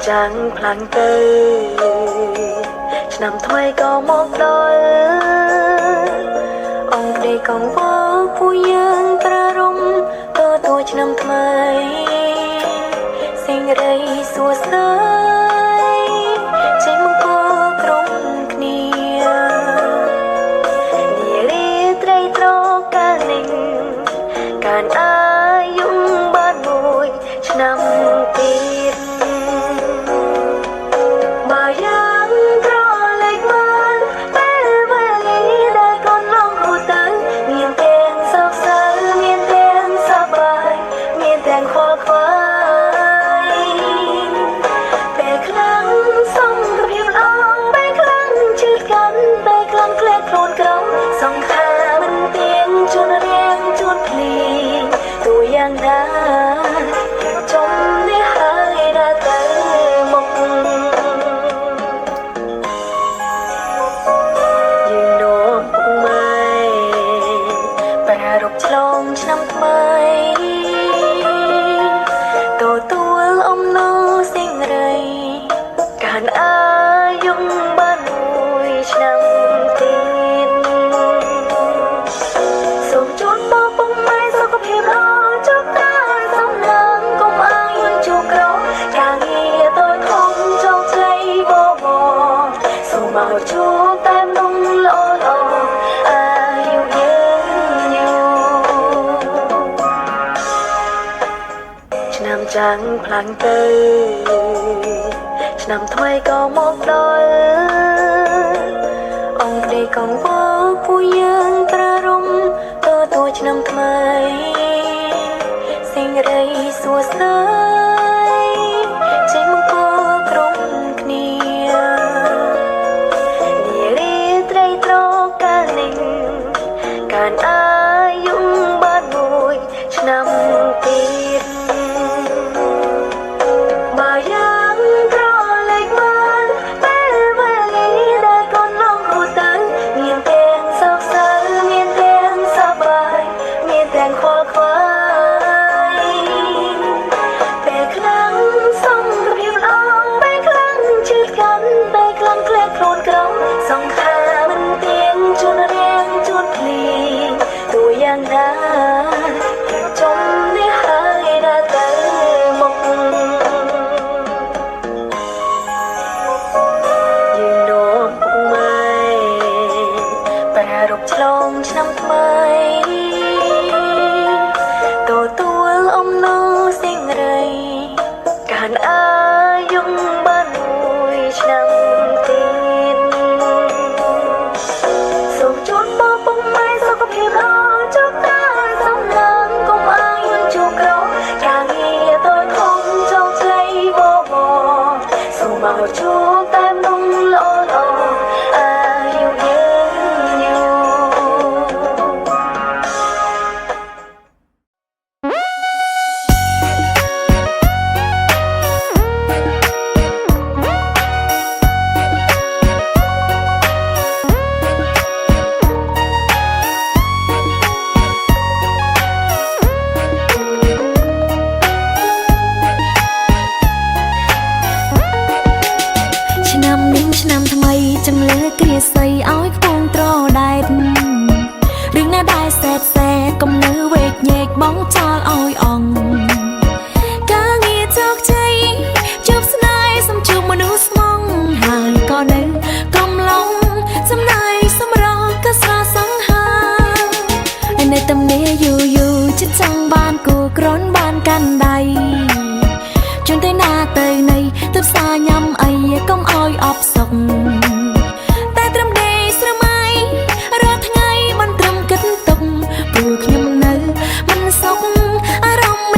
ចាំងផ្លាំងទៅឆ្នាំថ្មីក៏មកដល់អង្គព្រៃកងវល់ពួកយើងប្រារម្ភទទួលឆ្នាំថ្មីសេចក្តីសួស្តីចេញមកគោក្រុមគ្នានារីត្រីត្រកាលនេះការអាយុបានមួយឆ្នាំទៀតបើយ៉ាងក្រលេចមកពេលវេលាដែលកូនឡងហូរទៅមានទាំងសោកសៅមានទាំងសប្បាយមានទាំងខ្វល់ខ្វាយពេលខ្លាំងសុំទៅភាពល្អពេលខ្លាំងជឿកាន់ពេលខ្លាំងក្លែកខ្លួនក្រំសង្ខាមិនទៀងជួនរៀងជួនភ្លៀងទូយ៉ាងណាចុំនេះហើយដើរទៅមុខយើងនាំពុកម៉ែប្រារព្ធឆ្លងឆ្នាំថ្មីទទួលអំណរសេចក្តីការអាយុបានមួយឆ្នាំទៀតសូមជូនបងពុកម៉ែសុខភាពល្អជោគការសំណាងកុំអាយមិនជួបក្រការងារតូចធំជោគជ័យបបសូមមកជួបតែនំល្អល្អអាយុយើងយូរឆ្នាំចាំងផ្លាំងទៅឆ្នាំថ្មីក៏មកដល់អង្គព្រៃកងវល់ពួកយើងប្រារម្ភទទួលឆ្នាំថ្មីសេចក្តីសួស្តីចេញមកគោក្រុមគ្នានារីត្រីត្រកាលនេះការអាយុបានមួយឆ្នាំទៀតបើយ៉ាងក្រលេចមកពេលវេលាដែលកូនឡងហូរទៅមានទាំងសោកសៅមានទាំងសប្បាយមានទាំងខ្វល់ខ្វាយពេលខ្លាំងសុំទៅភាពល្អពេលខ្លាំងជឿកាន់ពេលខ្លាំងក្លែកខ្លួនក្រំសង្ខាមិនទៀងជួនរៀងជួនភ្លៀងទូយ៉ាងណាចុំនេះហើយដើរទៅមុខយើងនាំពុកម៉ែប្រារព្ធឆ្លងឆ្នាំថ្មីទទួលអំណរសេចក្តីការអាយុបានមួយឆ្នាំទៀតសូមជូនបងពុកម៉ែសុខភាពល្អជោគការសំណាងកុំអាយមិនជួបក្រការងារតូចធំជោគជ័យបបសូមមកជួបតែនំល្អល្អអាយុយើងយូរឆ្នាំនេះឆ្នាំថ្មីចឹងលើគ្រាស័យឲ្យខ្ពងត្រដែតរឿងណាដែលសែតសែកុំនៅវេកញែកបងចោលឲ្យអងការងារជោគជ័យជួបស្នេហ៍សំជួបមនុស្សស្មងហើយក៏នៅកំឡុងសំណាយសម្រស់ក៏ស្រស់សង្ហានៅតំនាយូយូចិត្តចង់បានគូក្រនបានកាន់ដៃជន់ទៅណាទៅណីទៅផ្សារញ៉ាំអីកុំឲ្យអបសុខតែត្រឹមដេកស្រមៃរាល់ថ្ងៃមិនត្រឹមគិតទុកព្រោះខ្ញុំនៅមិនសុខអារម្មណ៍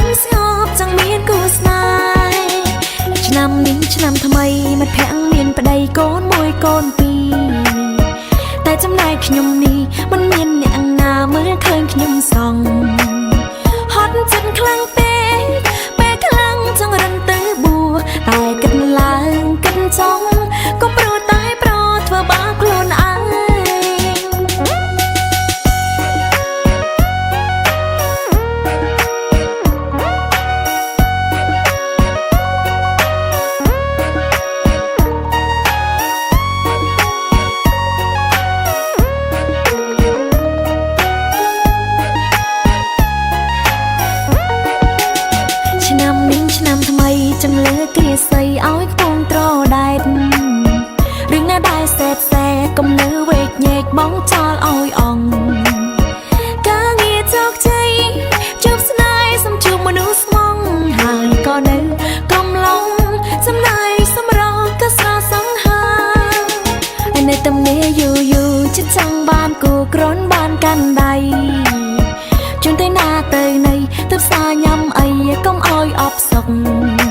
បានកាន់ដៃជូនទៅណាទៅណីទៅផ្សារញ៉ាំអីកុំអោយអបសុក